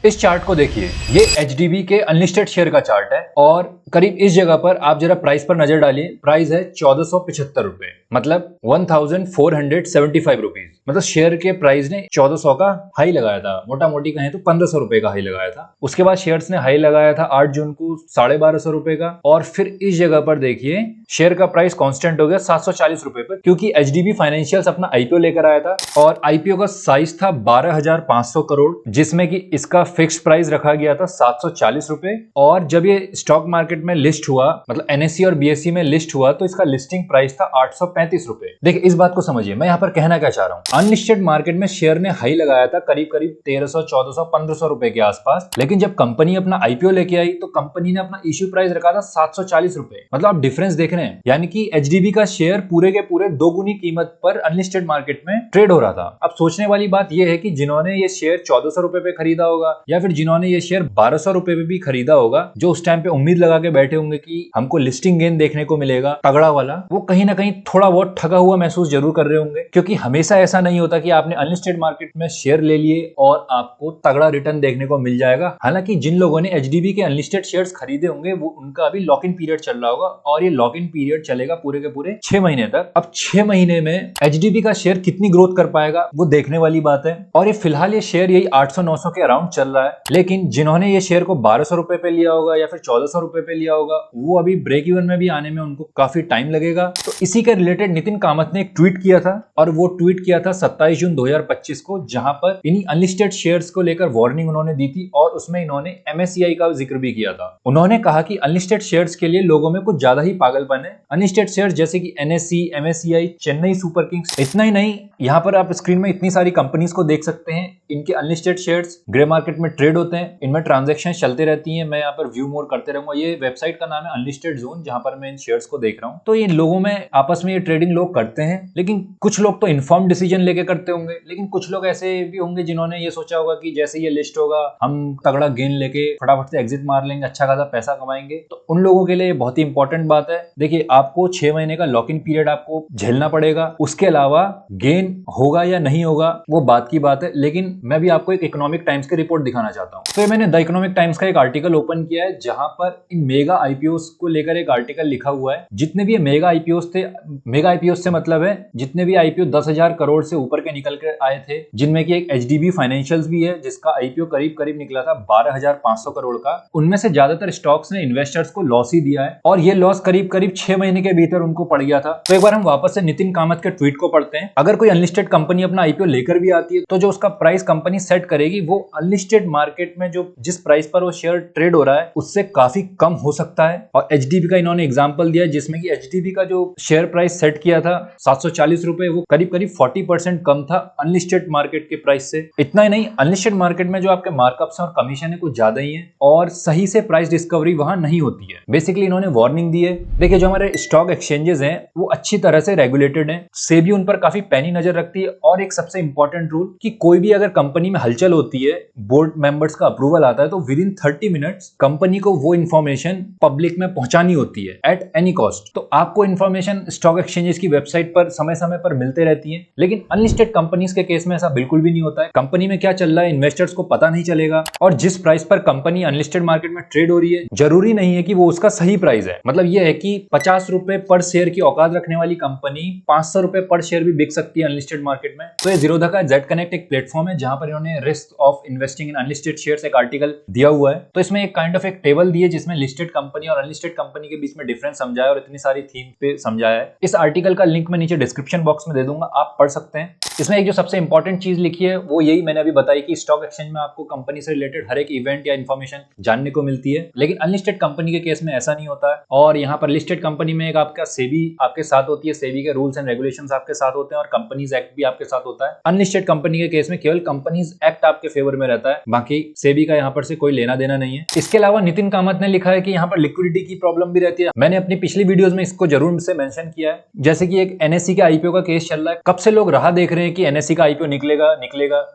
इस चार्ट को देखिए, ये एचडीबी के अनलिस्टेड शेयर का चार्ट है और करीब इस जगह पर आप जरा प्राइस पर नजर डालिए। प्राइस है 1475 रुपए, मतलब 1475 रुपीज। मतलब शेयर के प्राइस ने 1400 का हाई लगाया था, मोटा मोटी कहें तो 1500 रुपए का हाई लगाया था। उसके बाद शेयर्स ने हाई लगाया था 8 जून को 1250 रुपए का, और फिर इस जगह पर देखिए शेयर का प्राइस कांस्टेंट हो गया 740 रुपए पर, क्योंकि एचडीबी फाइनेंशियल्स अपना आईपीओ लेकर आया था और आईपीओ का साइज था 12,500 करोड़, जिसमें कि इसका फिक्स प्राइस रखा गया था 740 रुपए। और जब ये स्टॉक मार्केट में लिस्ट हुआ, मतलब एनएससी और बीएससी में लिस्ट हुआ, तो इसका लिस्टिंग प्राइस था 835 रुपए। देखिए इस बात को समझिए, मैं यहाँ पर कहना क्या चाह रहा हूँ। अनलिस्टेड मार्केट में शेयर ने हाई लगाया था करीब करीब 1300, 1400, 1500 रुपए के आसपास, लेकिन जब कंपनी अपना आईपीओ लेके आई तो कंपनी ने अपना इश्यू प्राइस रखा था 740 रुपए। मतलब आप डिफरेंस देख रहे हैं, यानी कि एचडीबी का शेयर पूरे के पूरे दोगुनी कीमत पर अनलिस्टेड मार्केट में ट्रेड हो रहा था। अब सोचने वाली बात यह है कि जिन्होंने ये शेयर 1400 रुपए पे खरीदा होगा या फिर जिन्होंने ये शेयर 1200 रुपए पे भी खरीदा होगा, जो उस टाइम पे उम्मीद लगा के बैठे होंगे कि हमको लिस्टिंग गेन देखने को मिलेगा तगड़ा वाला, वो कहीं ना कहीं थोड़ा बहुत ठगा हुआ महसूस जरूर कर रहे होंगे। क्योंकि हमेशा ऐसा नहीं होता कि आपने अनलिस्टेड मार्केट में शेयर ले लिए और आपको तगड़ा रिटर्न देखने को मिल जाएगा। हालांकि जिन लोगों ने एचडीबी के अनलिस्टेड शेयर्स खरीदे होंगे वो उनका अभी लॉक इन पीरियड चल रहा होगा और ये लॉक इन पीरियड चलेगा पूरे के पूरे 6 महीने तक। अब 6 महीने में एचडीबी का शेयर कितनी ग्रोथ कर पाएगा वो देखने वाली बात है। और ये फिलहाल ये शेयर यही 800-900 के अराउंड चल रहा है, लेकिन जिन्होंने ये शेयर को 1200 रुपए पे लिया होगा या फिर 1400 रुपए पे लिया होगा, वो अभी ब्रेक इवन में भी आने में उनको काफी टाइम लगेगा। तो इसी के रिलेटेड नितिन कामत ने एक ट्वीट किया था, और वो ट्वीट किया था 27 जून 2025 को, जहां पर इन्हीं अनलिस्टेड शेयर्स को लेकर वार्निंग उन्होंने दी थी और उसमें इन्होंने एमएससीआई का जिक्र भी किया था। उन्होंने कहा कि अनलिस्टेड शेयर्स के लिए लोगों में कुछ ज्यादा ही पागलपन है। अनलिस्टेड शेयर्स जैसे कि NSC, MSCI, Chennai super Kings, इतना ही नहीं, यहाँ पर आप स्क्रीन में इतनी सारी कंपनीज को देख सकते हैं। इनके अनलिस्टेड शेयर्स ग्रे मार्केट में ट्रेड होते हैं, इनमें ट्रांजैक्शन चलते रहती हैं। मैं यहाँ पर व्यू मोर करते रहूंगा। ये वेबसाइट का नाम है अनलिस्टेड जोन, जहां पर मैं इन शेयर्स को देख रहा हूँ। तो ये लोगों में आपस में ये ट्रेडिंग लोग करते हैं, लेकिन कुछ लोग तो इन्फॉर्म डिसीजन लेके करते होंगे, लेकिन कुछ लोग ऐसे भी होंगे जिन्होंने ये सोचा होगा कि जैसे ये लिस्ट होगा हम तगड़ा गेन लेके फटाफट से एग्जिट मार लेंगे, अच्छा खासा पैसा कमाएंगे। तो उन लोगों के लिए बहुत ही इंपॉर्टेंट बात है। देखिए आपको 6 महीने का लॉक इन पीरियड आपको झेलना पड़ेगा, उसके अलावा गेन होगा या नहीं होगा वो बात की बात है। लेकिन मैं भी आपको एक इकोनॉमिक टाइम्स की रिपोर्ट दिखाना चाहता हूँ। तो मैंने द इकोनॉमिक टाइम्स का एक आर्टिकल ओपन किया है, जहां पर इन मेगा आईपीओस को लेकर एक आर्टिकल लिखा हुआ है। जितने भी ये मेगा आईपीओस थे, मेगा आईपीओस से मतलब है जितने भी आईपीओ 10,000 करोड़ से ऊपर के निकल कर आए थे, जिनमें कि एक एचडीबी फाइनेंशियल्स भी है जिसका आईपीओ करीब करीब निकला था 12,500 करोड़ का। उनमें से ज्यादातर स्टॉक्स ने इन्वेस्टर्स को लॉस ही दिया है, और ये लॉस करीब करीब 6 महीने के भीतर उनको पड़ गया था। तो एक बार हम वापस से नितिन कामत के ट्वीट को पढ़ते हैं। अगर कोई अनलिस्टेड कंपनी अपना आईपीओ लेकर भी आती है, तो जो उसका प्राइस कंपनी सेट करेगी वो अनलिस्टेड मार्केट में जो जिस प्राइस पर वो शेयर ट्रेड हो रहा है उससे काफी कम हो सकता है। और एचडीबी का इन्होंने एग्जांपल दिया है, जिसमें कि एचडीबी का जो शेयर प्राइस सेट किया था 740 रुपए, वो करीब करीब 40% कम था अनलिस्टेड मार्केट के प्राइस से। इतना ही नहीं, अनलिस्टेड मार्केट में जो आपके मार्कअप्स और कमीशन है कुछ ज्यादा ही है, और सही से प्राइस डिस्कवरी वहां नहीं होती है। बेसिकली इन्होंने वार्निंग दी है। देखिए जो हमारे स्टॉक एक्सचेंजेस हैं वो अच्छी तरह से रेगुलेटेड हैं, सेबी उन पर काफी पैनी नजर रखती है। और एक सबसे इंपॉर्टेंट रूल कि कोई भी अगर कंपनी में हलचल होती है, बोर्ड मेंबर्स का अप्रूवल आता है, तो विद इन 30 मिनट्स कंपनी को वो इन्फॉर्मेशन पब्लिक में पहुंचानी होती है एट एनी कॉस्ट। तो आपको इन्फॉर्मेशन स्टॉक एक्सचेंजेस की वेबसाइट पर समय समय पर मिलते रहती है, लेकिन अनलिस्टेड कंपनीज के केस में ऐसा बिल्कुल भी नहीं होता है। कंपनी में क्या चल रहा है इन्वेस्टर्स को पता नहीं चलेगा, और जिस प्राइस पर कंपनी अनलिस्टेड मार्केट में ट्रेड हो रही है जरूरी नहीं है कि वो उसका सही प्राइस है। मतलब ये है कि 50 रुपए पर शेयर की औकात रखने वाली कंपनी 500 रुपए पर शेयर भी बिक सकती है अनलिस्टेड मार्केट में। तो ये जीरोधा का जेड कनेक्ट एक प्लेटफॉर्म है जहां पर इन्होंने risk of investing in unlisted shares एक आर्टिकल दिया हुआ है। तो इसमें एक काइंड ऑफ एक टेबल दी है जिसमें लिस्टेड कंपनी और अनलिस्टेड कंपनी के बीच में डिफरेंस समझाया और इतनी सारी थीम पे समझाया है। इस आर्टिकल का लिंक मैं नीचे डिस्क्रिप्शन बॉक्स में दे दूंगा, आप पढ़ सकते हैं। इसमें एक जो सबसे इंपॉर्टेंट चीज लिखी है वो यही मैंने अभी बताई कि स्टॉक एक्सचेंज में आपको कंपनी से रिलेटेड हर एक इवेंट या इन्फॉर्मेशन जानने को मिलती है, लेकिन अनलिस्टेड कंपनी के केस में ऐसा नहीं होता है। और यहाँ पर लिस्टेड कंपनी में एक आपका सेबी आपके साथ होती है, सेबी के रूल्स एंड रेगुलेशंस आपके साथ होते हैं और कंपनीज एक्ट भी आपके साथ होता है। अनलिस्टेड कंपनी के केस में केवल कंपनीज एक्ट आपके फेवर में रहता है, बाकी सेबी का यहाँ पर से कोई लेना देना नहीं है। इसके अलावा नितिन कामत ने लिखा है कि यहाँ पर लिक्विडिटी की प्रॉब्लम भी रहती है। मैंने अपनी पिछली वीडियोस में इसको जरूर से मेंशन किया है। जैसे कि एक एनएससी का आईपीओ का केस चल रहा है, कब से लोग राह देख रहे हैं कि एनएससी का आईपीओ निकलेगा।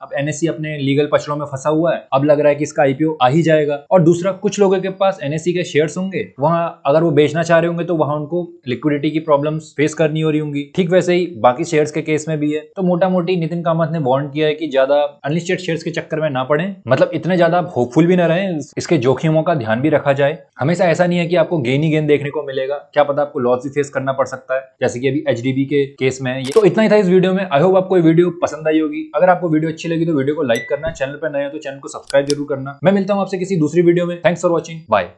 अब एनएससी अपने लीगल पचड़ों में फंसा हुआ है, अब लग रहा है कि इसका आईपीओ आ ही जाएगा। और दूसरा, कुछ लोगों के पास एनएससी के शेयर्स होंगे, वहां अगर वो बेचना चाह रहे होंगे तो वहां उनको लिक्विडिटी की प्रॉब्लम्स फेस करनी हो रही होंगी। ठीक वैसे ही बाकी शेयर्स के केस में भी है। तो मोटा मोटी नितिन कामत ने वार्न किया है कि ज्यादा अनलिस्टेड शेयर्स के चक्कर में ना पड़े मतलब इतने ज्यादा आप होपफुल भी ना रहें, इसके जोखिमों का ध्यान भी रखा जाए। हमेशा ऐसा नहीं है कि आपको गेन ही गेन देखने को मिलेगा, क्या पता आपको लॉस भी फेस करना पड़ सकता है, जैसे कि अभी एचडीबी के केस में है। तो इतना ही था इस वीडियो में। आई होप आपको वीडियो पसंद आई होगी। अगर आपको वीडियो अच्छी लगी तो वीडियो को लाइक करना, चैनल पर नए हो तो चैनल को सब्सक्राइब जरूर करना। मैं मिलता हूं आपसे किसी दूसरी वीडियो में। Thanks for watching, bye.